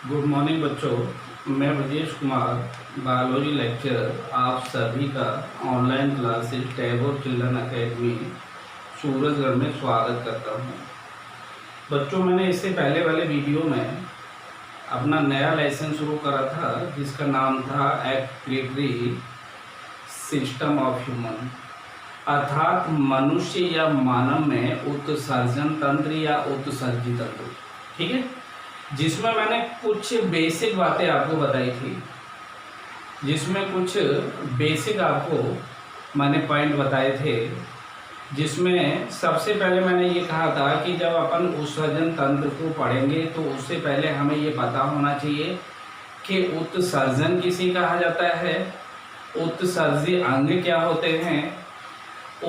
Good morning बच्चों, मैं Brajesh Kumar biology lecturer आप सभी का online classes Tagore children academy Surajgarh में स्वागत करता हूं। बच्चों, मैंने इससे पहले वाले वीडियो में अपना नया लेसन शुरू करा था जिसका नाम था एक्सक्रीटरी सिस्टम ऑफ ह्यूमन, अर्थात मनुष्य या मानव में उत्सर्जन तंत्र या उत्सर्जी तंत्र। ठीक है, जिसमें मैंने कुछ बेसिक बातें आपको बताई थी, जिसमें कुछ बेसिक आपको मैंने पॉइंट बताए थे, जिसमें सबसे पहले मैंने ये कहा था कि जब अपन उत्सर्जन तंत्र को पढ़ेंगे तो उससे पहले हमें ये पता होना चाहिए कि उत्सर्जन किसे कहा जाता है, उत्सर्जी अंग क्या होते हैं,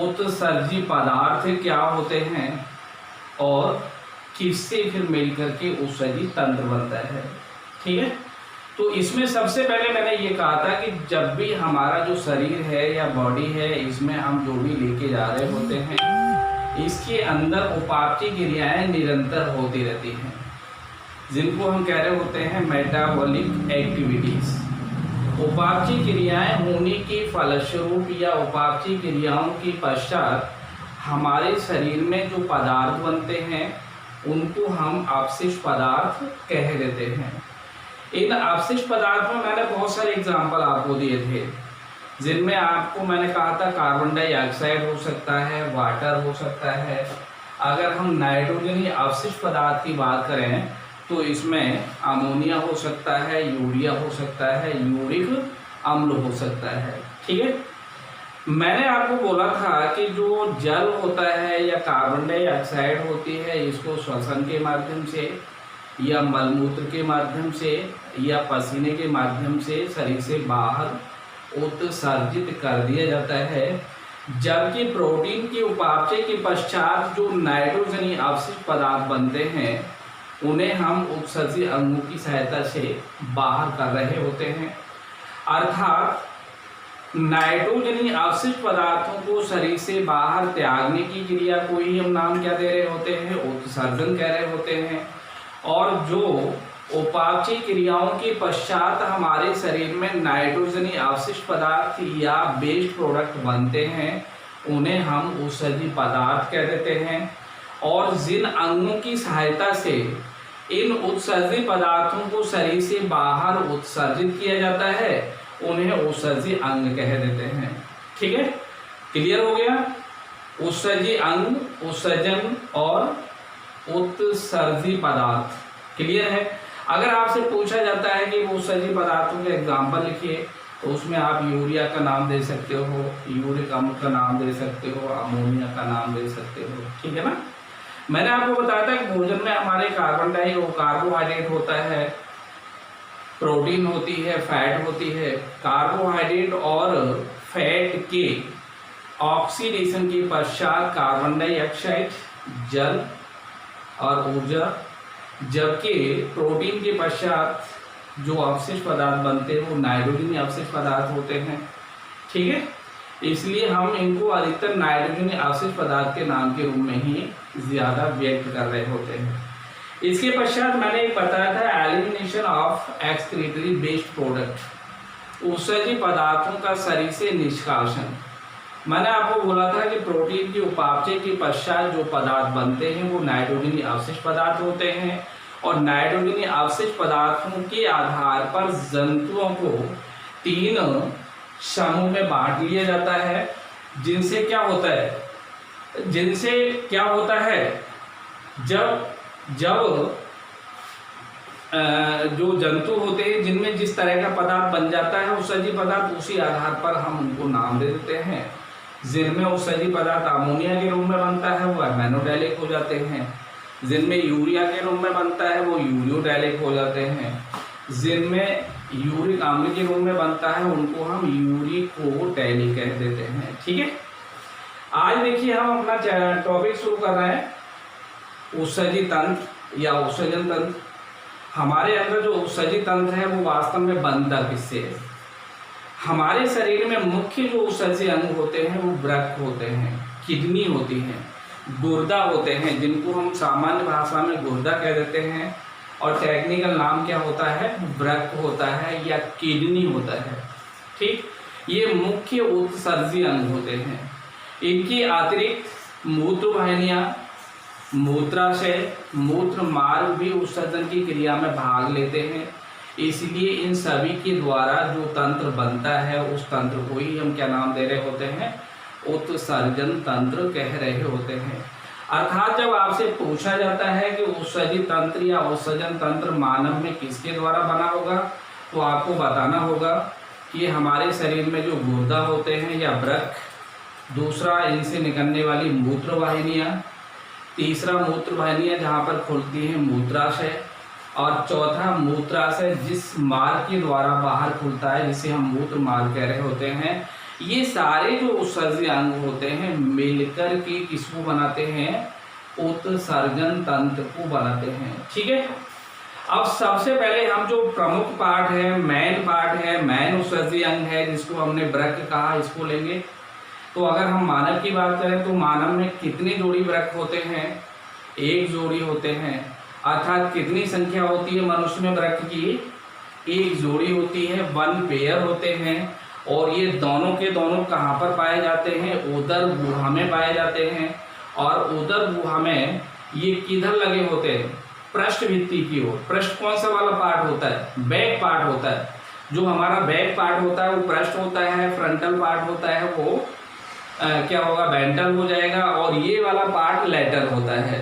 उत्सर्जी पदार्थ क्या होते हैं और किससे फिर मिलकर के उत्सर्जी तंत्र बनता है। ठीक है, तो इसमें सबसे पहले मैंने ये कहा था कि जब भी हमारा जो शरीर है या बॉडी है, इसमें हम जो भी लेके जा रहे होते हैं, इसके अंदर उपापचय क्रियाएं निरंतर होती रहती हैं, जिनको हम कह रहे होते हैं मेटाबॉलिक एक्टिविटीज। उपापचय क्रियाएं होने के फलस्वरूप या उपापचय क्रियाओं के पश्चात हमारे शरीर में जो पदार्थ बनते हैं उनको हम अपशिष्ट पदार्थ कह देते हैं। इन अपशिष्ट पदार्थ में मैंने बहुत सारे एग्जाम्पल आपको दिए थे, जिनमें आपको मैंने कहा था कार्बन डाइऑक्साइड हो सकता है, वाटर हो सकता है। अगर हम नाइट्रोजनी अपशिष्ट पदार्थ की बात करें तो इसमें अमोनिया हो सकता है, यूरिया हो सकता है, यूरिक अम्ल हो सकता है। ठीक है, मैंने आपको बोला था कि जो जल होता है या कार्बन डाइऑक्साइड होती है, इसको श्वसन के माध्यम से या मलमूत्र के माध्यम से या पसीने के माध्यम से शरीर से बाहर उत्सर्जित कर दिया जाता है, जबकि प्रोटीन के उपापचय के पश्चात जो नाइट्रोजनी अपशिष्ट पदार्थ बनते हैं उन्हें हम उत्सर्जी अंगों की सहायता से बाहर कर रहे होते हैं। अर्थात नाइट्रोजनी अपशिष्ट पदार्थों को शरीर से बाहर त्यागने की क्रिया को ही हम नाम क्या दे रहे होते हैं, उत्सर्जन कह रहे होते हैं। और जो उपापचय क्रियाओं के पश्चात हमारे शरीर में नाइट्रोजनी अपशिष्ट पदार्थ या वेस्ट प्रोडक्ट बनते हैं उन्हें हम उत्सर्जी पदार्थ कह देते हैं। और जिन अंगों की सहायता से इन उत्सर्जी पदार्थों को शरीर से बाहर उत्सर्जित किया जाता है उन्हें उत्सर्जी अंग कह देते हैं। ठीक है, क्लियर हो गया। उत्सर्जी अंग, उत्सर्जन और उत्सर्जी पदार्थ क्लियर है। अगर आपसे पूछा जाता है कि वो उत्सर्जी पदार्थों के एग्जाम्पल लिखिए तो उसमें आप यूरिया का नाम दे सकते हो, यूरिक अम्ल का नाम दे सकते हो, अमोनिया का नाम दे सकते हो। ठीक है ना। मैंने आपको बताया था कि भोजन में हमारे कार्बोहाइड्रेट होता है, प्रोटीन होती है, फैट होती है। कार्बोहाइड्रेट और फैट के ऑक्सीडेशन के पश्चात कार्बन डाइऑक्साइड, जल और ऊर्जा, जबकि प्रोटीन के पश्चात जो अवशिष्ट पदार्थ बनते हैं वो नाइट्रोजनी अवशिष्ट पदार्थ होते हैं। ठीक है, इसलिए हम इनको अधिकतर नाइट्रोजनी अवशिष्ट पदार्थ के नाम के रूप में ही ज़्यादा व्यक्त कर रहे होते हैं। इसके पश्चात मैंने एक बताया था elimination of excretory based product, उत्सर्जी पदार्थों का शरीर से निष्कासन। मैंने आपको बोला था कि प्रोटीन के उपापचय के पश्चात जो पदार्थ बनते हैं वो नाइट्रोजनी अवशिष्ट पदार्थ होते हैं, और नाइट्रोजनी अवशिष्ट पदार्थों के आधार पर जंतुओं को 3 समूह में बांट लिया जाता है, जिनसे क्या होता है जब जो जंतु होते हैं जिनमें जिस तरह का पदार्थ बन जाता है उत्सर्जी पदार्थ, उसी आधार पर हम उनको नाम दे देते हैं। जिनमें उत्सर्जी पदार्थ अमोनिया के रूप में बनता है वो एमाइनोडैलिक हो जाते हैं, जिनमें यूरिया के रूप में बनता है वो यूरियोडैलिक हो जाते हैं, जिनमें यूरिक अम्ल के रूप में बनता है उनको हम यूरिकोडैलिक कह देते हैं। ठीक है, आज देखिए हम अपना टॉपिक शुरू कर रहे हैं उत्सर्जी तंत्र या उत्सर्जन तंत्र। हमारे अंदर जो उत्सर्जी तंत्र है वो वास्तव में बनता किससे है। हमारे शरीर में मुख्य जो उत्सर्जी अंग होते हैं वो वृक्क होते हैं, किडनी होती है, गुर्दा होते हैं, जिनको हम सामान्य भाषा में गुर्दा कह देते हैं, और टेक्निकल नाम क्या होता है, वृक्क होता है या किडनी होता है। ठीक, ये मुख्य उत्सर्जी अंग होते हैं। इनके अतिरिक्त मूत्र वाहिनियां, मूत्राशय, मूत्र मार्ग भी उत्सर्जन की क्रिया में भाग लेते हैं। इसलिए इन सभी के द्वारा जो तंत्र बनता है उस तंत्र को ही हम क्या नाम दे रहे होते हैं, उत्सर्जन तंत्र कह रहे होते हैं। अर्थात जब आपसे पूछा जाता है कि उत्सर्जी तंत्र या उत्सर्जन तंत्र मानव में किसके द्वारा बना होगा, तो आपको बताना होगा कि हमारे शरीर में जो गुर्दा होते हैं या वृक्क, दूसरा इनसे निकलने वाली मूत्र वाहिनियाँ, तीसरा मूत्र वाहिनियाँ जहाँ पर खुलती हैं मूत्राशय, और चौथा मूत्राशय जिस मार्ग के द्वारा बाहर खुलता है जिसे हम मूत्र मार्ग कह रहे होते हैं। ये सारे जो उत्सर्जी अंग होते हैं मिलकर के किसको बनाते हैं, उत्सर्जन तंत्र को बनाते हैं। ठीक है, अब सबसे पहले हम जो प्रमुख पार्ट है, मेन उत्सर्जी अंग है जिसको हमने वृक्क कहा, इसको लेंगे। तो अगर हम मानव की बात करें तो मानव में कितनी जोड़ी वृक्क होते हैं, एक जोड़ी होते हैं। अर्थात कितनी संख्या होती है मनुष्य में वृक्क की, एक जोड़ी होती है, 1 पेयर होते हैं। और ये दोनों के दोनों कहाँ पर पाए जाते हैं, उदर गुहा में पाए जाते हैं। और उदर गुहा में ये किधर लगे होते हैं, पृष्ठ भित्ति की ओर। पृष्ठ कौन सा वाला पार्ट होता है, बैक पार्ट होता है। जो हमारा बैक पार्ट होता है वो पृष्ठ होता है, फ्रंटल पार्ट होता है वो क्या होगा, वेंट्रल हो जाएगा, और ये वाला पार्ट लैटर होता है।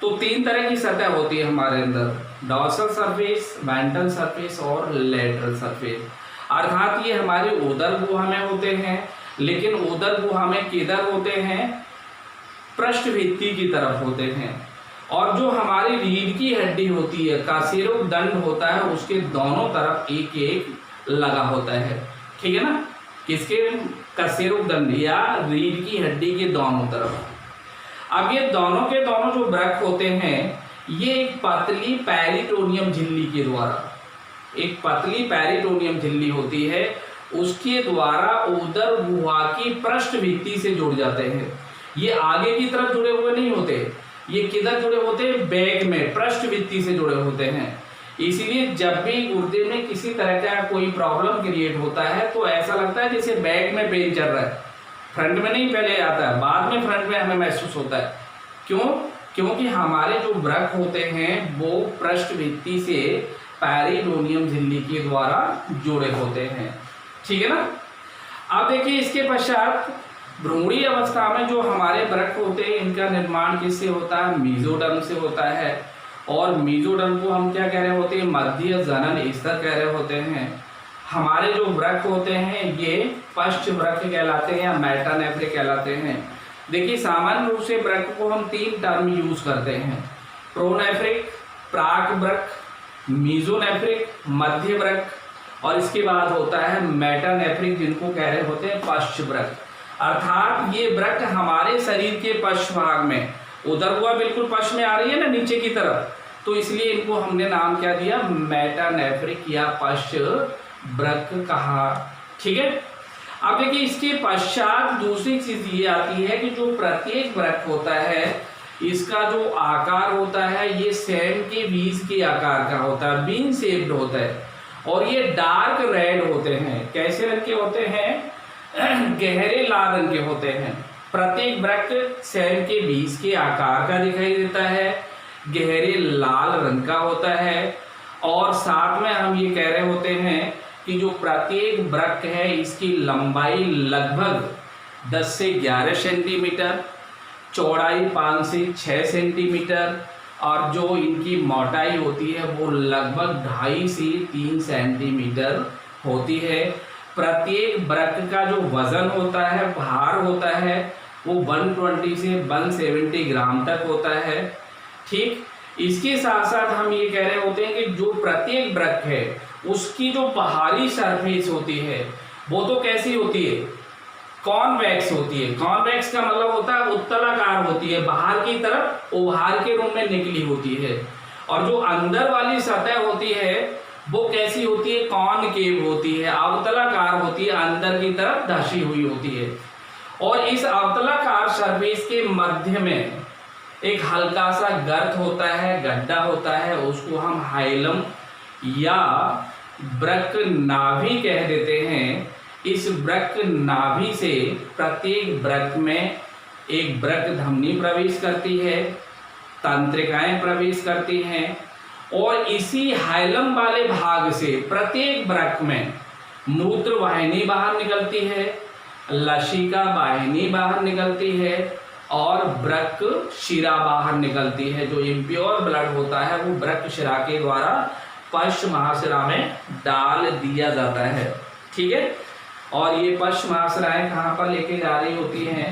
तो 3 तरह की सतह होती है हमारे अंदर, डॉर्सल सरफेस, वेंट्रल सरफेस और लैटरल सरफेस। अर्थात ये हमारी उदर गुहा में होते हैं, लेकिन उदर गुहा में किधर होते हैं, पृष्ठ भित्ति की तरफ होते हैं। और जो हमारी रीढ़ की हड्डी होती है, कशेरुक दंड होता है, उसके दोनों तरफ एक एक लगा होता है। ठीक है ना, किसके, कशेरुक दंड या रीढ़ की हड्डी के दोनों तरफ। अब ये दोनों के दोनों जो वृक्क होते हैं ये एक पतली पेरिटोनियम झिल्ली के द्वारा, एक पतली पेरिटोनियम झिल्ली होती है, उसके द्वारा उदर गुहा की पृष्ठ भित्ति से जुड़ जाते हैं। ये आगे की तरफ जुड़े हुए नहीं होते, ये किधर जुड़े होते हैं, बैक में पृष्ठ भित्ति से जुड़े होते हैं। इसीलिए जब भी गुर्दे में किसी तरह का कोई प्रॉब्लम क्रिएट होता है तो ऐसा लगता है जैसे बैक में पेन चल रहा है, फ्रंट में नहीं पहले आता है, बाद में फ्रंट में हमें महसूस होता है। क्यों, क्योंकि हमारे जो वृक्क होते हैं वो पृष्ठ भित्ति से पेरिटोनियम झिल्ली के द्वारा जुड़े होते हैं। ठीक है ना। अब देखिए इसके पश्चात भ्रूणीय अवस्था में जो हमारे वृक्क होते हैं इनका निर्माण किससे होता है, मेसोडर्म से होता है। और मेसोडर्म को हम क्या कह रहे होते हैं, मध्य जनन स्तर कह रहे होते हैं। हमारे जो वृक्क होते हैं ये पश्च वृक्क कहलाते हैं या मेटानेफ्रिक कहलाते हैं। देखिए सामान्य रूप से वृक्क को हम 3 टर्म यूज करते हैं, प्रोनेफ्रिक, प्राक वृक्क, मेसोनेफ्रिक, मध्य वृक्क, और इसके बाद होता है मेटानेफ्रिक जिनको कह रहे होते हैं पश्च वृक्क। अर्थात ये वृक्क हमारे शरीर के पश्च भाग में, उदर गुहा बिल्कुल पश्च में आ रही है ना नीचे की तरफ, तो इसलिए इनको हमने नाम क्या दिया, मेटानेफ्रिक या पश्च वृक्क कहा। ठीक है। अब देखिए इसके पश्चात दूसरी चीज ये आती है कि जो प्रत्येक वृक्क होता है इसका जो आकार होता है ये सेम के बीज के आकार का होता है, बीन शेप्ड होता है, और ये डार्क रेड होते हैं। कैसे रंग के होते हैं, गहरे लाल रंग के होते हैं। प्रत्येक वृक्क सेम के बीज के आकार का दिखाई देता है, गहरे लाल रंग का होता है, और साथ में हम ये कह रहे होते हैं कि जो प्रत्येक वृक्क है इसकी लंबाई लगभग 10 से 11 सेंटीमीटर, चौड़ाई 5 से 6 सेंटीमीटर, और जो इनकी मोटाई होती है वो लगभग 2.5 से 3 सेंटीमीटर होती है। प्रत्येक वृक्क का जो वजन होता है, भार होता है, वो 120 से 170 ग्राम तक होता है। ठीक, इसके साथ साथ हम ये कह रहे होते हैं कि जो प्रत्येक वृक्क है उसकी जो बाहरी सरफेस होती है वो तो कैसी होती है, कॉन्वेक्स होती है। कॉन्वेक्स का मतलब होता है उत्तलाकार होती है, बाहर की तरफ ओभार के रूप में निकली होती है। और जो अंदर वाली सतह होती है वो कैसी होती है, कॉनकेव होती है, अवतलाकार होती है, अंदर की तरफ धसी हुई होती है। और इस अवतलाकार सरफेस के मध्य में एक हल्का सा गर्त होता है, गड्ढा होता है, उसको हम हाइलम या वृक्क नाभि कह देते हैं। इस वृक्क नाभि से प्रत्येक वृक्क में एक वृक्क धमनी प्रवेश करती है, तंत्रिकाएं प्रवेश करती हैं, और इसी हाइलम वाले भाग से प्रत्येक वृक्क में मूत्र वाहिनी बाहर निकलती है, लसिका वाहिनी बाहर निकलती है और वृक्क शिरा बाहर निकलती है। जो इम्प्योर ब्लड होता है वो वृक्क शिरा के द्वारा पश्च महाशिरा में डाल दिया जाता है। ठीक है, और ये पश्च महाशिराएं कहाँ पर लेके जा रही होती हैं?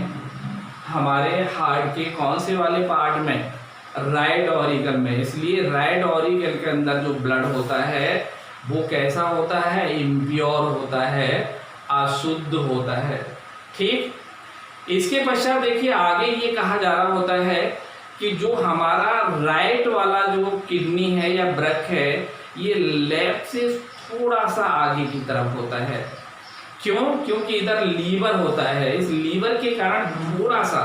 हमारे हार्ट के कौन से वाले पार्ट में? राइट ऑरिकल में। इसलिए राइट ऑरिकल के अंदर जो ब्लड होता है वो कैसा होता है? इम्प्योर होता है, अशुद्ध होता है। ठीक, इसके पश्चात देखिए आगे ये कहा जा रहा होता है कि जो हमारा राइट वाला जो किडनी है या वृक्क है ये लेफ्ट से थोड़ा सा आगे की तरफ होता है। क्यों? क्योंकि इधर लीवर होता है। इस लीवर के कारण थोड़ा सा,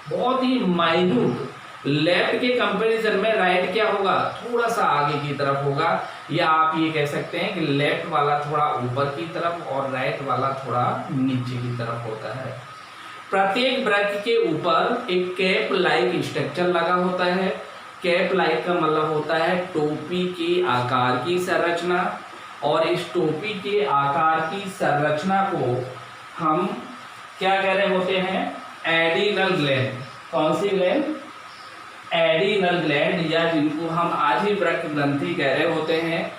बहुत ही माइन्यूट, लेफ्ट के कंपैरिजन में राइट क्या होगा? थोड़ा सा आगे की तरफ होगा, या आप ये कह सकते हैं कि लेफ्ट वाला थोड़ा ऊपर की तरफ और राइट वाला थोड़ा नीचे की तरफ होता है। प्रत्येक वृक्क के ऊपर एक कैप लाइक स्ट्रक्चर लगा होता है। कैप लाइक का मतलब होता है टोपी के आकार की संरचना, और इस टोपी के आकार की संरचना को हम क्या कह रहे होते हैं? Adrenal gland. कौन सी ग्लैंड? एडिनल ग्लैंड, या जिनको हम आधिवृक्क ग्रंथि कह रहे होते हैं,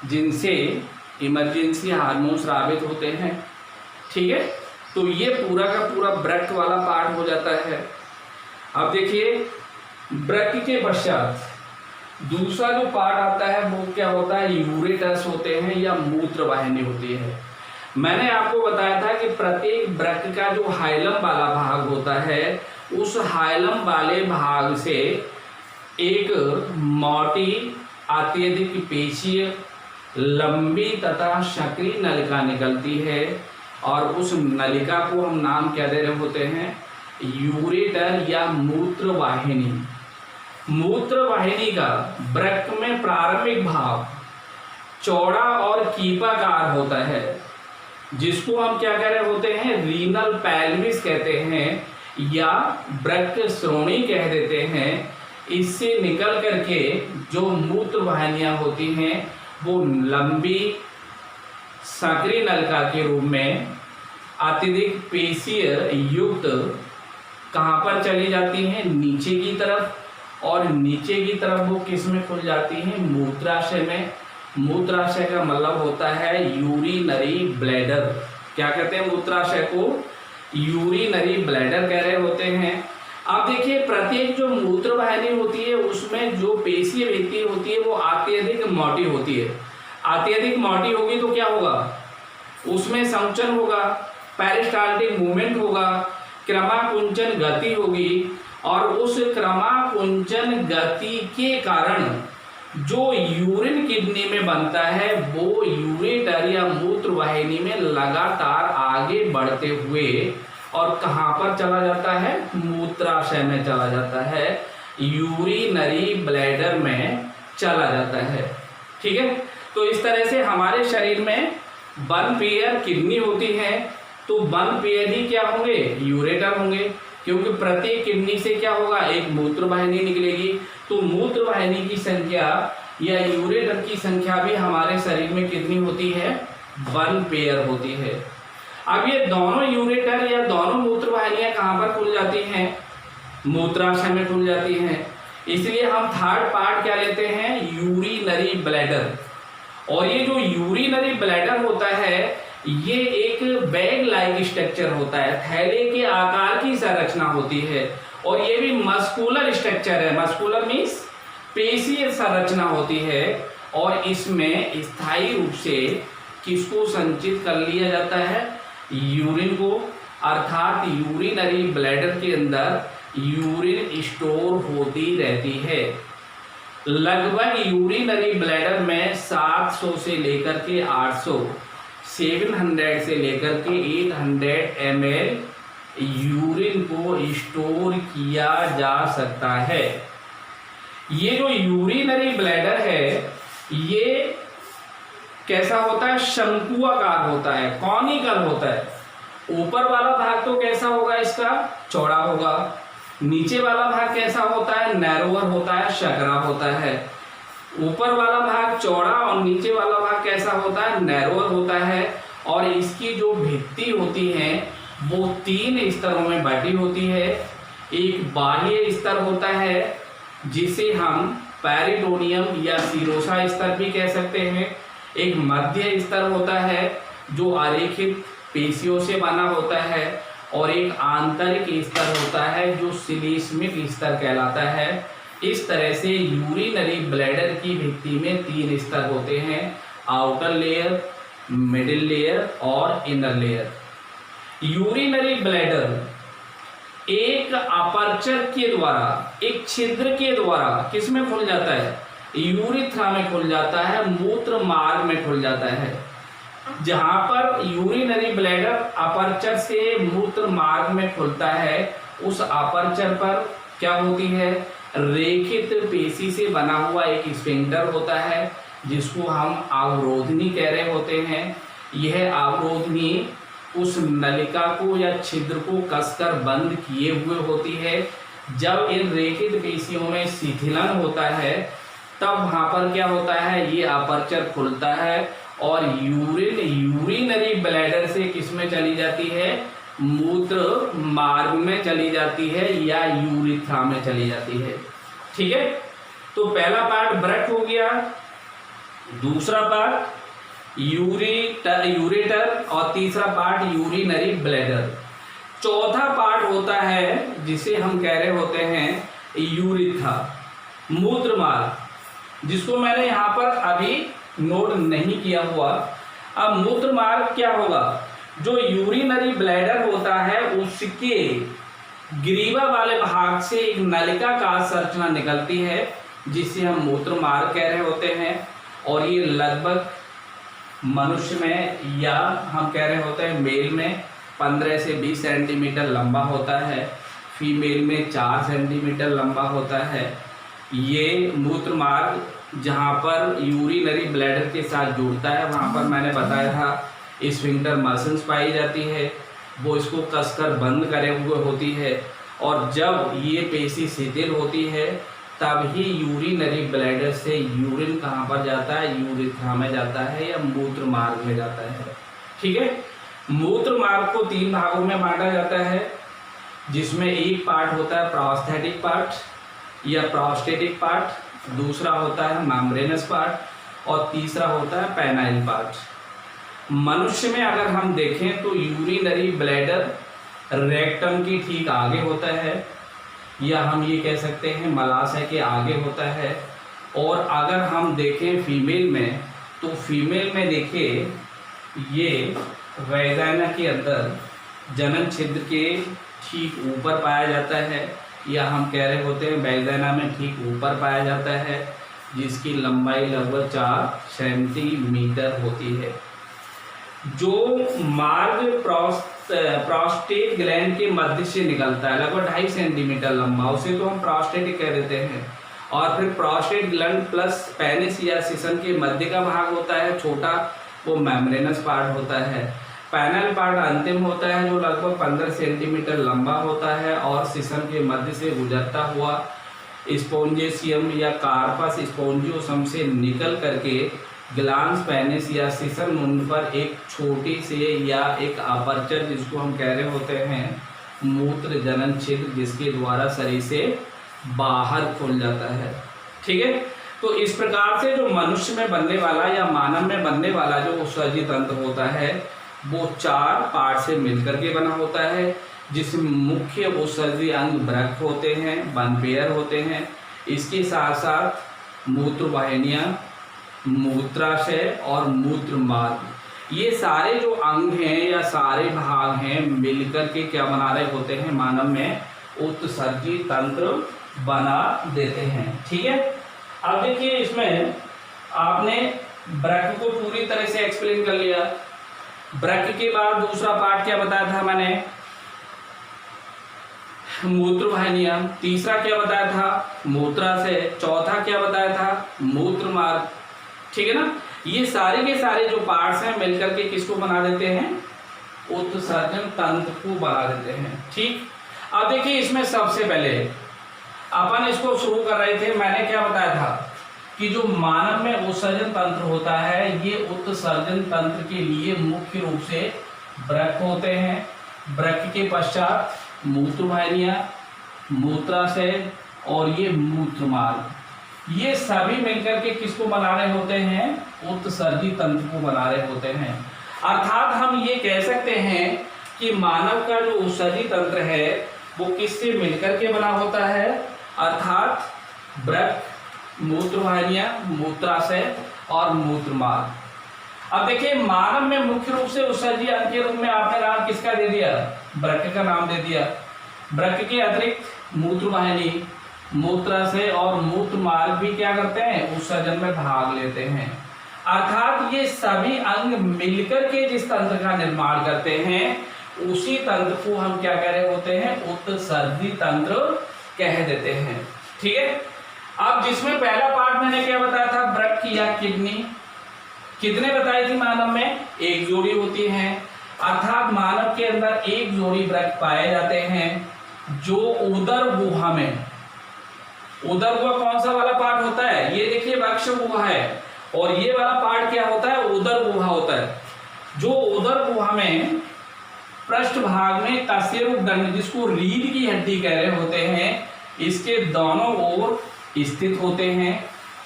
जिनसे इमरजेंसी हार्मोन स्रावित होते हैं। ठीक है, तो ये पूरा का पूरा वृक्क वाला पार्ट हो जाता है। अब देखिए वृक्क के पश्चात दूसरा जो पार्ट आता है वो क्या होता है? यूरेटस होते हैं या मूत्र वाहिनी होती है। मैंने आपको बताया था कि प्रत्येक वृक्क का जो हाइलम वाला भाग होता है उस हाइलम वाले भाग से एक मोटी, अत्यधिक पेशीय, लंबी तथा सक्रिय नलिका निकलती है, और उस नलिका को हम नाम क्या दे रहे होते हैं? यूरेटर या मूत्र वाहिनी। मूत्र वाहिनी का वृक्क में प्रारंभिक भाग चौड़ा और कीपाकार होता है, जिसको हम क्या कह रहे होते हैं? रीनल पेल्विस कहते हैं या वृक्क श्रोणी कह देते हैं। इससे निकल करके जो मूत्र वाहिनियां होती हैं वो लंबी सक्रिय नलिका के रूप में अत्यधिक पेशीय युक्त कहाँ पर चली जाती हैं? नीचे की तरफ, और नीचे की तरफ वो किस में खुल जाती हैं? मूत्राशय में। मूत्राशय का मतलब होता है यूरिनरी ब्लैडर। क्या कहते हैं मूत्राशय को? यूरिनरी ब्लैडर कह रहे होते हैं। अब देखिए प्रत्येक जो मूत्र वाहिनी होती है उसमें जो पेशीय भित्ति होती है वो अत्यधिक मोटी होती है। अत्यधिक मोटी होगी तो क्या होगा? उसमें संकुचन होगा, पेरिस्टाल्टिक मूवमेंट होगा, क्रमाकुंचन गति होगी, और उस क्रमाकुंचन गति के कारण जो यूरिन किडनी में बनता है वो यूरेटर या मूत्र वाहिनी में लगातार आगे बढ़ते हुए और कहाँ पर चला जाता है? मूत्राशय में चला जाता है, यूरिनरी ब्लैडर में चला जाता है। ठीक है, तो इस तरह से हमारे शरीर में वन पेयर किडनी होती है, तो वन पेयर ही क्या होंगे? यूरेटर होंगे, क्योंकि प्रत्येक किडनी से क्या होगा? एक मूत्र वाहिनी निकलेगी। तो मूत्र वाहिनी की संख्या या यूरेटर की संख्या भी हमारे शरीर में कितनी होती है? वन पेयर होती है। अब ये दोनों यूरेटर या दोनों मूत्र वाहिनियां कहाँ पर खुल जाती हैं? मूत्राशय में खुल जाती हैं। इसलिए हम थर्ड पार्ट क्या लेते हैं? Urinary bladder. और ये जो यूरिनरी ब्लैडर होता है ये एक बैग लाइक स्ट्रक्चर होता है, थैले के आकार की संरचना होती है, और ये भी मस्कुलर स्ट्रक्चर है। मस्कुलर मीन्स पेशीय संरचना होती है, और इसमें स्थायी रूप से किसको संचित कर लिया जाता है? यूरिन को, अर्थात यूरिनरी ब्लैडर के अंदर यूरिन स्टोर होती रहती है। लगभग यूरिनरी ब्लैडर में 700 से लेकर के 800, 700 से लेकर के 800 ml यूरिन को स्टोर किया जा सकता है। ये जो यूरिनरी ब्लैडर है ये कैसा होता है, शंकुआकार होता है, कॉनिकल होता है। ऊपर वाला भाग तो कैसा होगा, इसका चौड़ा होगा। नीचे वाला भाग कैसा होता है, नैरोअर होता है, शकरा होता है। ऊपर वाला भाग चौड़ा और नीचे वाला भाग कैसा होता है, नैरोअर होता है। और इसकी जो भित्ति होती है वो 3 स्तरों में बटी होती है। एक बाह्य स्तर होता है जिसे हम पेरिटोनियम या सीरोसा स्तर भी कह सकते हैं। एक मध्य स्तर होता है जो अरेखित पेशियों से बना होता है। और एक आंतरिक स्तर होता है जो श्लेष्मिक स्तर कहलाता है। इस तरह से यूरिनरी ब्लैडर की भित्ति में 3 स्तर होते हैं, आउटर लेयर, मिडिल लेयर और इनर लेयर। यूरिनरी ब्लैडर एक अपर्चर के द्वारा, एक छिद्र के द्वारा किसमें खुल जाता है, यूरिथ्रा में खुल जाता है, मूत्र मार्ग में खुल जाता है। जहां पर यूरिनरी ब्लैडर अपर्चर से मूत्र मार्ग में खुलता है उस अपर्चर पर क्या होती है, रेखित पेशी से बना हुआ एक स्फिंक्टर होता है जिसको हम अवरोधनी कह रहे होते हैं। यह अवरोधनी उस नलिका को या छिद्र को कसकर बंद किए हुए होती है। जब इन रेखित पेशियों में शिथिलन होता है तब वहां पर क्या होता है, ये अपर्चर खुलता है और यूरिनरी ब्लैडर से किसमें चली जाती है, मूत्र मार्ग में चली जाती है या यूरिथ्रा में चली जाती है। ठीक है, तो पहला पार्ट ब्रक हो गया, दूसरा पार्ट यूरेटर और तीसरा पार्ट यूरिनरी ब्लैडर। चौथा पार्ट होता है जिसे हम कह रहे होते हैं यूरिथ्रा, मूत्र मार्ग, जिसको मैंने यहाँ पर अभी नोट नहीं किया हुआ। अब मूत्र मार्ग क्या होगा, जो यूरिनरी ब्लैडर होता है उसके ग्रीवा वाले भाग से एक नलिका का संरचना निकलती है जिसे हम मूत्र मार्ग कह रहे होते हैं। और ये लगभग मनुष्य में या हम कह रहे होते हैं मेल में 15 से 20 सेंटीमीटर लंबा होता है, फीमेल में 4 सेंटीमीटर लंबा होता है। ये मूत्र मार्ग जहाँ पर यूरिनरी ब्लैडर के साथ जुड़ता है वहाँ पर मैंने बताया था स्फिंक्टर मसल्स पाई जाती है, वो इसको कसकर बंद करे हुए होती है। और जब ये पेशी शिथिल होती है तब ही यूरिनरी ब्लैडर से यूरिन कहाँ पर जाता है, यूरिथ्रा में जाता है या मूत्र मार्ग में जाता है। ठीक है, मूत्र मार्ग को 3 भागों में बांटा जाता है जिसमें एक पार्ट होता है प्रोस्थेटिक पार्ट या प्रोस्टेटिक पार्ट, दूसरा होता है मेम्ब्रेनस पार्ट और तीसरा होता है पेनाइल पार्ट। मनुष्य में अगर हम देखें तो यूरिनरी ब्लैडर रेक्टम की ठीक आगे होता है या हम ये कह सकते हैं मलाशय के आगे होता है। और अगर हम देखें फीमेल में तो फीमेल में देखिए ये वैजाइना के अंदर जनन छिद्र के ठीक ऊपर पाया जाता है या हम कह रहे होते हैं वैजाइना में ठीक ऊपर पाया जाता है, जिसकी लंबाई लगभग 4 सेंटीमीटर होती है। जो मार्ग प्रोस्टेट ग्लैंड के मध्य से निकलता है लगभग 2.5 सेंटीमीटर लंबा, उसे तो हम प्रोस्टेटिक कह देते हैं। और फिर प्रोस्टेट ग्लैंड प्लस पेनिस या सिसन के मध्य का भाग होता है छोटा, वो मेम्ब्रेनस पार्ट होता है। पैनल पार्ट अंतिम होता है जो लगभग 15 सेंटीमीटर लंबा होता है और सिसन के मध्य से गुजरता हुआ स्पोंजेसियम या कार्पस स्पोंजियोसम से निकल करके ग्लांस पेनिस या सिसन मुंड पर एक छोटी से या एक अपर्चर जिसको हम कह रहे होते हैं मूत्र जनन छिद्र, जिसके द्वारा शरीर से बाहर खुल जाता है। ठीक है, तो इस प्रकार से जो मनुष्य में बनने वाला या मानव में बनने वाला जो उत्सर्जित तंत्र होता है वो 4 पार्ट से मिलकर के बना होता है, जिसमें मुख्य उत्सर्जी अंग ब्रक होते हैं, 1 पेयर होते हैं। इसके साथ साथ मूत्र वाहिनियाँ, मूत्राशय और मूत्र मार्ग, ये सारे जो अंग हैं या सारे भाग हैं मिलकर के क्या बना रहे होते हैं, मानव में उत्सर्जी तंत्र बना देते हैं। ठीक है, अब देखिए इसमें आपने ब्रक को पूरी तरह से एक्सप्लेन कर लिया। ब्रक के बाद दूसरा पार्ट क्या बताया था मैंने, मूत्रवाहिनियां, तीसरा क्या बताया था मूत्राशय, चौथा क्या बताया था मूत्र मार्ग। ठीक है ना, ये सारे के सारे जो पार्ट्स हैं मिलकर के किसको बना देते हैं, उत्सर्जन तंत्र को बना देते हैं। ठीक, अब देखिए इसमें सबसे पहले अपन इसको शुरू कर रहे थे, मैंने क्या बताया था कि जो मानव में उत्सर्जन तंत्र होता है ये उत्सर्जन तंत्र के लिए मुख्य रूप से वृक्क होते हैं, वृक्क के पश्चात मूत्रवाहिनियां, मूत्राशय और ये मूत्रमार्ग, ये सभी मिलकर के किसको बना रहे होते हैं, उत्सर्जी तंत्र को बना रहे होते हैं। अर्थात हम ये कह सकते हैं कि मानव का जो उत्सर्जी तंत्र है वो किससे मिलकर के बना होता है, अर्थात वृक्क, मूत्रवाहिनियां, मूत्राशय और मूत्रमार्ग। अब देखिए मानव में मुख्य रूप से उत्सर्जी अंग के रूप में आपने नाम किसका दे दिया, वृक्क का नाम दे दिया। वृक्क के अतिरिक्त मूत्रवाहिनी, मूत्राशय और मूत्रमार्ग भी क्या करते हैं, उत्सर्जन में भाग लेते हैं। अर्थात ये सभी अंग मिलकर के जिस तंत्र का निर्माण करते हैं उसी तंत्र को हम क्या कह रहे होते हैं, उत्सर्जी तंत्र कह देते हैं। ठीक है, अब जिसमें पहला पार्ट मैंने क्या बताया था, वृक्क या किडनी, कितने बताई थी मानव में, एक जोड़ी होती है। अर्थात मानव के अंदर एक जोड़ी वृक्क पाए जाते हैं जो उदर गुहा में, उदर गुहा कौन सा वाला पार्ट होता है, ये देखिए वक्ष गुहा है और ये वाला पार्ट क्या होता है, उदर गुहा होता है। जो उदर गुहा में पृष्ठ भाग में कशेरुक दंड, जिसको रीढ़ की हड्डी कह रहे होते हैं, इसके दोनों ओर स्थित होते हैं।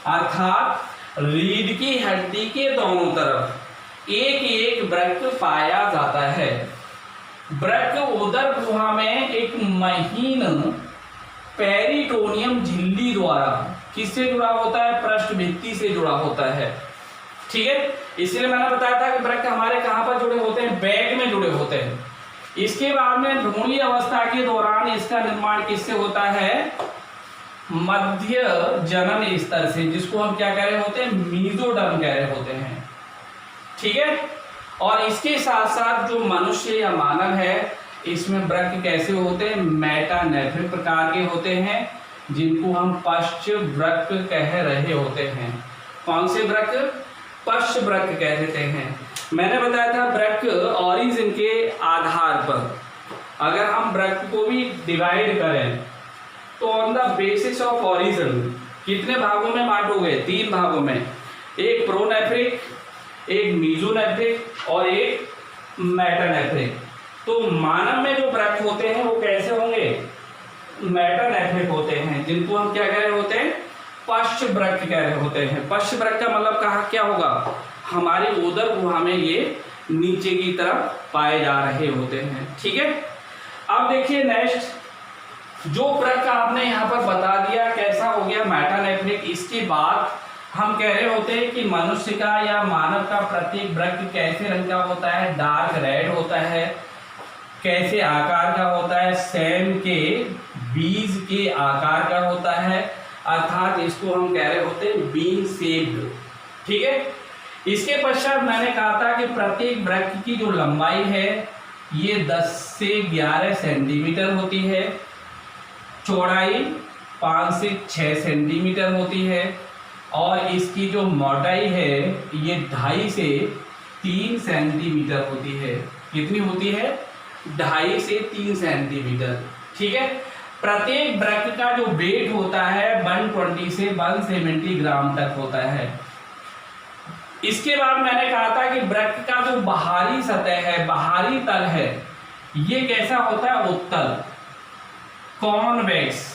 अर्थात रीढ़ की हड्डी के दोनों तरफ एक एक वृक्क पाया जाता है। वृक्क उदर गुहा में एक महीन पेरिटोनियम झिल्ली द्वारा किससे जुड़ा होता है, पृष्ठ भित्ति से जुड़ा होता है। ठीक है, इसलिए मैंने बताया था कि वृक्क हमारे कहां पर जुड़े होते हैं, बैग में जुड़े होते हैं। इसके बाद में भ्रूणीय अवस्था के दौरान इसका निर्माण किससे होता है, मध्य जनन स्तर से, जिसको हम क्या कह रहे होते हैं, मीजोडर्म कह रहे होते हैं। ठीक है, और इसके साथ साथ जो मनुष्य या मानव है इसमें वृक्क कैसे होते हैं, मेटानेफ्रिक प्रकार के होते हैं, जिनको हम पश्च वृक्क कह रहे होते हैं। कौन से वृक्क, पश्च वृक्क कह देते हैं। मैंने बताया था वृक्क ऑरिजिन के आधार पर अगर हम वृक्क को भी डिवाइड करें तो on the basis of origin कितने भागों में बांटोगे, 3 भागों में, एक प्रोनेफ्रिक, एक मीजोनेफ्रिक और एक मेटानेफ्रिक। तो मानव में जो वृक्क होते हैं वो कैसे होंगे, मेटानेफ्रिक होते हैं, जिनको हम क्या कह रहे होते हैं, पश्च वृक्क कह रहे होते हैं। पश्च वृक्क का मतलब कहा क्या होगा, हमारी उदर गुहा में ये नीचे की तरफ पाए जा रहे होते हैं। ठीक है, अब देखिए नेक्स्ट, जो वृक्क आपने यहाँ पर बता दिया कैसा हो गया, मेटानेफ्रिक। इसके बाद हम कह रहे होते हैं कि मनुष्य का या मानव का प्रत्येक वृक्क कैसे रंग का होता है, डार्क रेड होता है। कैसे आकार का होता है, सेम के बीज के आकार का होता है, अर्थात इसको हम कह रहे होते हैं बीन शेप्ड। ठीक है, इसके पश्चात मैंने कहा था कि प्रत्येक वृक्क की जो लंबाई है ये 10 से 11 सेंटीमीटर होती है, चौड़ाई 5 से 6 सेंटीमीटर होती है और इसकी जो मोटाई है ये 2.5 से 3 सेंटीमीटर होती है। कितनी होती है, 2.5 से 3 सेंटीमीटर। ठीक है, प्रत्येक वृक्क का जो वेट होता है 120 से 170 ग्राम तक होता है। इसके बाद मैंने कहा था कि वृक्क का जो बाहरी सतह है, बाहरी तल है, ये कैसा होता है, उत्तल, कॉन्वेक्स,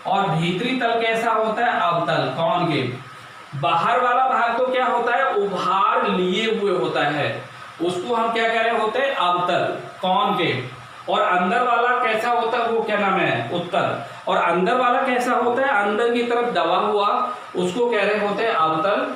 और भीतरी तल कैसा होता है, अवतल, कॉनकेव। बाहर वाला भाग तो क्या होता है, उभार लिए हुए होता है, उसको हम क्या कह रहे होते हैं, अवतल, कॉनकेव। और अंदर वाला कैसा होता है, वो क्या नाम है, उत्तल। और अंदर वाला कैसा होता है, अंदर की तरफ दबा हुआ, उसको कह रहे होते हैं अवतल।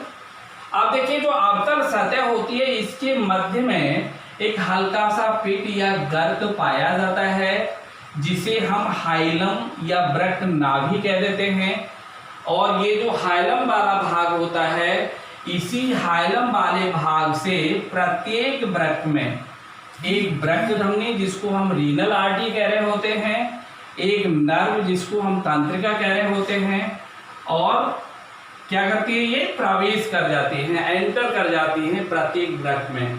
अब देखिए जो अवतल सतह होती है इसके मध्य में एक हल्का सा पिट या गर्त पाया जाता है, जिसे हम हाइलम या वृक्क नाभि कह देते हैं। और ये जो हाइलम वाला भाग होता है, इसी हाइलम वाले भाग से प्रत्येक वृक्क में एक वृक्क धमनी, जिसको हम रीनल आर्टरी कह रहे होते हैं, एक नर्व जिसको हम तंत्रिका कह रहे होते हैं, और क्या करती है, ये प्रवेश कर जाती हैं, एंटर कर जाती हैं प्रत्येक वृक्क में,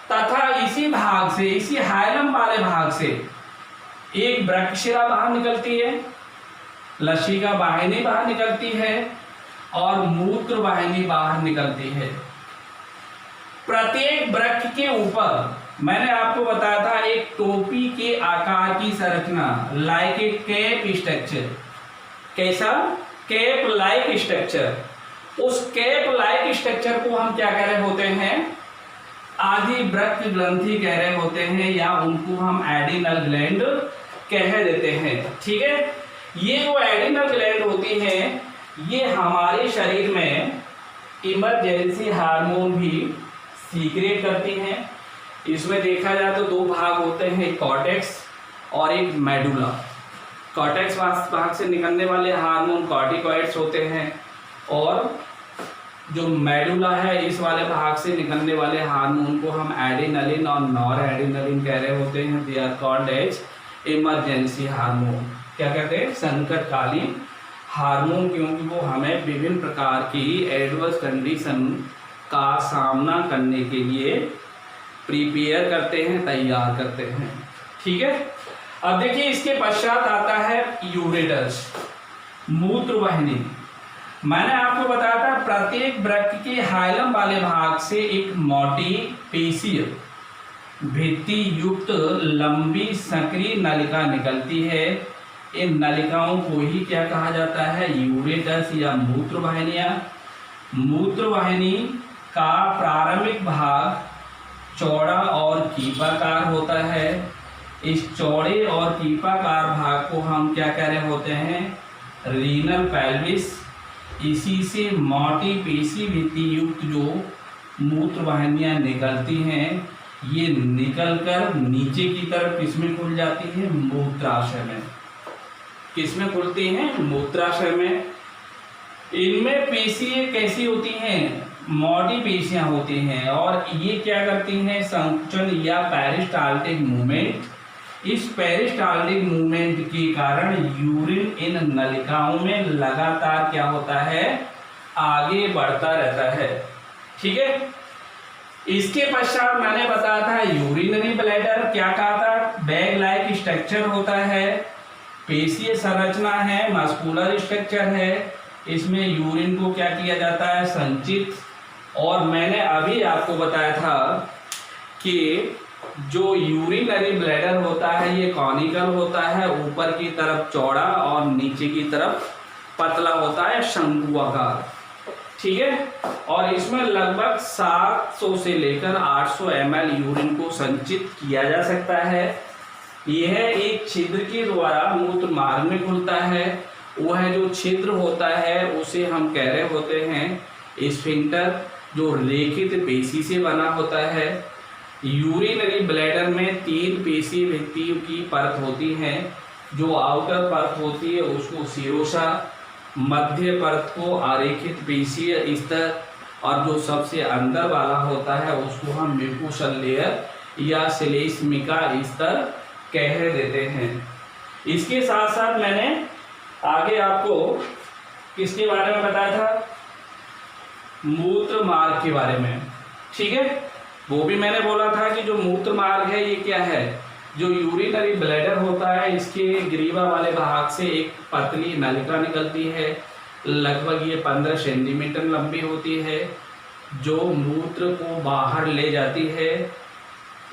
तथा इसी भाग से, इसी हाइलम वाले भाग से एक वृक्षशिरा बाहर निकलती है, लसिका वाहिनी बाहर निकलती है और मूत्र वाहिनी बाहर निकलती है। प्रत्येक वृक्क के ऊपर मैंने आपको बताया था एक टोपी के आकार की संरचना, लाइक ए कैप स्ट्रक्चर। कैसा? Cap like structure. उस कैप लाइक स्ट्रक्चर को हम क्या कह रहे होते हैं? आदि वृक्क ग्रंथि कह रहे होते हैं, या उनको हम एडिनल ग्लैंड कह देते हैं। ठीक है, ये जो एडिनल ग्लैंड होती हैं, ये हमारे शरीर में इमरजेंसी हार्मोन भी सीक्रेट करती हैं। इसमें देखा जाए तो दो भाग होते हैं, एक कॉर्टेक्स और एक मेडुला। कॉर्टेक्स भाग से निकलने वाले हार्मोन कॉर्टिकॉइड्स होते हैं, और जो मेडुला है इस वाले भाग से निकलने वाले हार्मोन को हम एडिनलिन और नॉर एडिनलिन कह रहे होते हैं। They are called as emergency hormone. क्या कहते हैं? संकटकालीन हार्मोन, क्योंकि वो हमें विभिन्न प्रकार की एडवर्स कंडीशन का सामना करने के लिए प्रिपेयर करते हैं, तैयार करते हैं। ठीक है, अब देखिए इसके पश्चात आता है यूरेटस, मूत्र वाहिनी। मैंने आपको बताया था प्रत्येक वृक्क के हाइलम वाले भाग से एक मोटी पेशीय भित्ति युक्त लंबी सक्रिय नलिका निकलती है। इन नलिकाओं को ही क्या कहा जाता है? यूरेटस या मूत्र वाहिनियां। मूत्र वाहिनी का प्रारंभिक भाग चौड़ा और कीपाकार होता है। इस चौड़े और कीपाकार भाग को हम क्या कह रहे होते हैं? Renal pelvis. इसी से मोटी पेशी भित्ति युक्त जो मूत्र वाहिनियां निकलती हैं, ये निकलकर नीचे की तरफ किसमें खुल जाती है? मूत्राशय में। किसमें खुलती हैं? मूत्राशय में। इनमें पेशियां कैसी होती हैं? मोटी पेशियां होती हैं, और ये क्या करती हैं? संकुचन या पेरिस्टाल्टिक मूवमेंट। इस पेरिस्टाल्टिक मूवमेंट के कारण यूरिन इन नलिकाओं में लगातार क्या होता है? आगे बढ़ता रहता है। ठीक है, इसके पश्चात मैंने बताया था यूरिनरी ब्लैडर। क्या कहा था? बैग लाइक स्ट्रक्चर होता है, पेशीय संरचना है, मस्कुलर स्ट्रक्चर है। इसमें यूरिन को क्या किया जाता है? संचित। और मैंने अभी आपको बताया था कि जो यूरिनरी ब्लैडर होता है ये कॉनिकल होता है, ऊपर की तरफ चौड़ा और नीचे की तरफ पतला होता है, शंकुआकार। ठीक है, और इसमें लगभग 700 से लेकर 800 ml यूरिन को संचित किया जा सकता है। यह एक छिद्र के द्वारा मूत्र मार्ग में खुलता है। वह जो छिद्र होता है उसे हम कह रहे होते हैं स्फिंक्टर, जो रेखित पेशी से बना होता है। यूरिनरी ब्लैडर में 3 पेशी भित्तियों की परत होती है। जो आउटर परत होती है उसको सीरोसा, मध्य परत को आरेखित पेशीय स्तर, और जो सबसे अंदर वाला होता है उसको हम म्यूकोसल लेयर या श्लेष्मिका स्तर कह देते हैं। इसके साथ साथ मैंने आगे आपको किसके बारे में बताया था? मूत्र मार्ग के बारे में। ठीक है, वो भी मैंने बोला था कि जो मूत्र मार्ग है ये क्या है? जो यूरिनरी ब्लैडर होता है इसके ग्रीवा वाले भाग से एक पतली नलिका निकलती है, लगभग ये 15 सेंटीमीटर लंबी होती है, जो मूत्र को बाहर ले जाती है।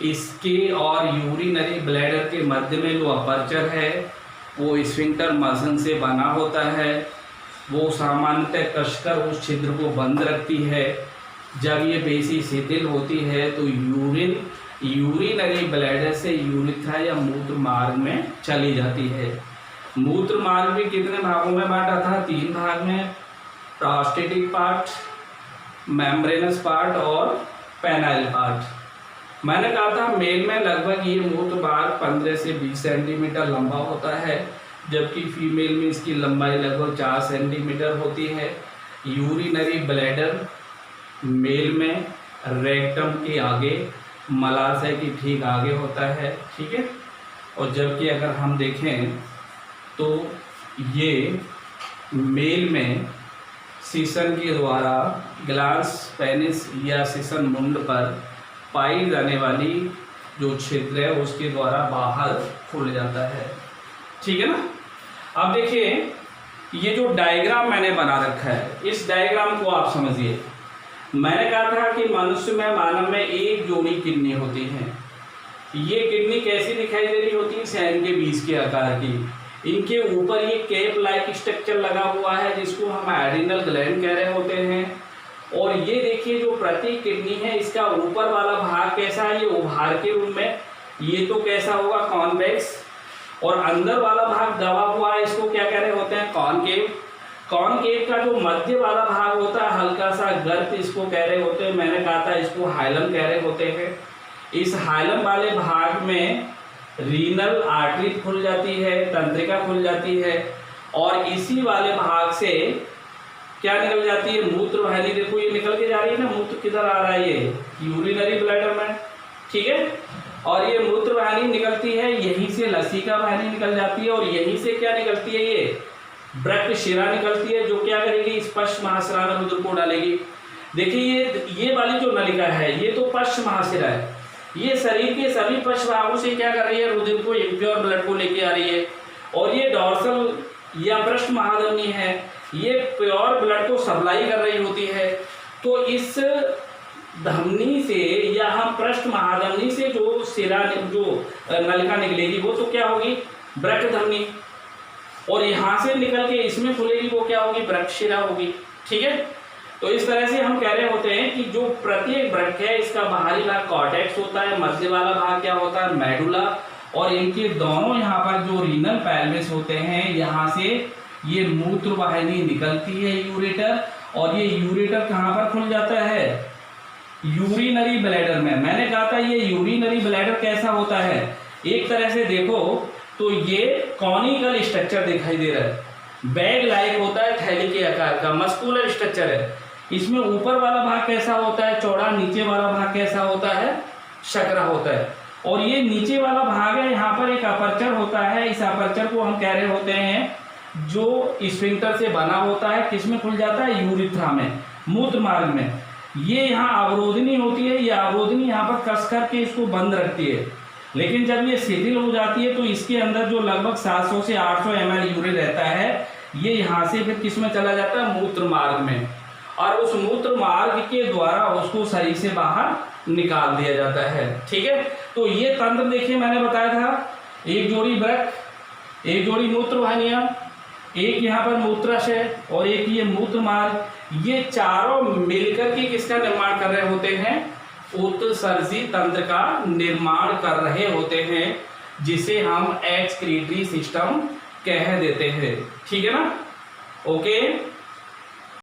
इसके और यूरिनरी ब्लैडर के मध्य में जो अपर्चर है वो स्फिंक्टर मसल से बना होता है। वो सामान्यतः कसकर उस छिद्र को बंद रखती है। जब ये पेशी शिथिल होती है तो यूरिनरी ब्लैडर से यूरिथ्रा या मूत्र मार्ग में चली जाती है। मूत्र मार्ग भी कितने भागों में बांटा था? 3 भाग में, प्रोस्टेटिक पार्ट, मेम्ब्रेनस पार्ट और पेनाइल पार्ट। मैंने कहा था मेल में लगभग ये मूत्र मार्ग 15 से 20 सेंटीमीटर लंबा होता है, जबकि फीमेल में इसकी लंबाई लगभग 4 सेंटीमीटर होती है। यूरिनरी ब्लैडर मेल में रेक्टम के आगे, मलाशय के ठीक आगे होता है। ठीक है, और जबकि अगर हम देखें तो ये मेल में सीसन के द्वारा ग्लांस पेनिस या सीसन मुंड पर पाई जाने वाली जो छिद्र है उसके द्वारा बाहर खुल जाता है। ठीक है ना। अब देखिए ये जो डायग्राम मैंने बना रखा है, इस डायग्राम को आप समझिए। मैंने कहा था कि मनुष्य में, मानव में एक जोड़ी किडनी होती है। ये किडनी कैसी दिखाई दे रही होती है? सैन के बीज के आकार की। इनके ऊपर ये कैप लाइक स्ट्रक्चर लगा हुआ है जिसको हम एड्रिनल ग्लैंड कह रहे होते हैं। और ये देखिए जो प्रति किडनी है इसका ऊपर वाला भाग कैसा है? ये उभार के रूप में, ये तो कैसा होगा? कॉन्वेक्स। और अंदर वाला भाग दबा हुआ है, इसको क्या कह रहे होते हैं? कॉनकेव। कॉनकेव का जो मध्य वाला भाग होता है हल्का सा गर्त, इसको कह रहे होते हैं, मैंने कहा था इसको हाइलम कह रहे होते हैं। इस हाइलम वाले भाग में रीनल आर्टरी खुल जाती है, तंत्रिका खुल जाती है, और इसी वाले भाग से क्या निकल जाती है? मूत्र वाहिनी। देखो ये निकल के जा रही है ना, मूत्र किधर आ रहा है? ये यूरिनरी ब्लैडर में। ठीक है। और ये मूत्र वाहिनी निकलती है, यहीं से लसिका वाहिनी निकल जाती है, और यहीं से क्या निकलती है? ये वृक्क शिरा निकलती है, जो क्या करेगी? स्पष्ट महाशिरा में रुधिर को डालेगी। देखिए ये वाली जो नलिका है ये तो पश्च महाशिरा है, ये शरीर के सभी पश्च भागों से क्या कर रही है? रुधिर को, प्योर ब्लड को लेके आ रही है। और ये डॉर्सल या पृष्ठ महाधमनी है, ये प्योर ब्लड को सप्लाई कर रही होती है। तो इस धमनी से या हम पृष्ठ महाधमनी से जो शिरा, जो नलिका निकलेगी वो तो क्या होगी? वृक्क धमनी। और यहाँ से निकल के इसमें खुलेगी वो क्या होगी? वृक्क शिरा होगी। ठीक है। तो इस तरह से हम कह रहे होते हैं कि जो प्रत्येक वृक्क है इसका बाहरी भाग कॉर्टेक्स होता है, मध्य वाला भाग क्या होता है? मेडुला। और इनके दोनों यहाँ पर जो रीनल पेल्विस होते हैं, यहाँ से ये मूत्र वाहिनी निकलती है यूरेटर, और ये यूरेटर कहाँ पर खुल जाता है? यूरिनरी ब्लैडर में। मैंने कहा था ये यूरिनरी ब्लैडर कैसा होता है? एक तरह से देखो तो ये कॉनिकल स्ट्रक्चर दिखाई दे रहा है, बैग लाइक होता है, थैली के आकार का मस्कुलर स्ट्रक्चर है। इसमें ऊपर वाला भाग कैसा होता है? चौड़ा। नीचे वाला भाग कैसा होता है? शकरा होता है। और ये नीचे वाला भाग है, यहाँ पर एक अपर्चर होता है, इस अपर्चर को हम कह रहे होते हैं जो स्फिंक्टर से बना होता है। किसमें खुल जाता है? यूरिथ्रा में, मूत्र मार्ग में। ये यहाँ अवरोधनी होती है, ये अवरोधनी यहाँ पर कस करके इसको बंद रखती है। लेकिन जब ये शिथिल हो जाती है तो इसके अंदर जो लगभग 700 से 800 ml यूरिन रहता है, ये यहाँ से फिर किस में चला जाता है? मूत्र मार्ग में। और उस मूत्र मार्ग के द्वारा उसको शरीर से बाहर निकाल दिया जाता है। ठीक है। तो ये तंत्र देखिए मैंने बताया था, एक जोड़ी वृक्क, एक जोड़ी मूत्र वाहिनियां, एक यहाँ पर मूत्राशय और एक ये मूत्र मार्ग, ये चारों मिलकर के किसका निर्माण कर रहे होते हैं? उत्सर्जी तंत्र का निर्माण कर रहे होते हैं, जिसे हम एक्सक्रीटरी सिस्टम कह देते हैं। ठीक है ना। ओके।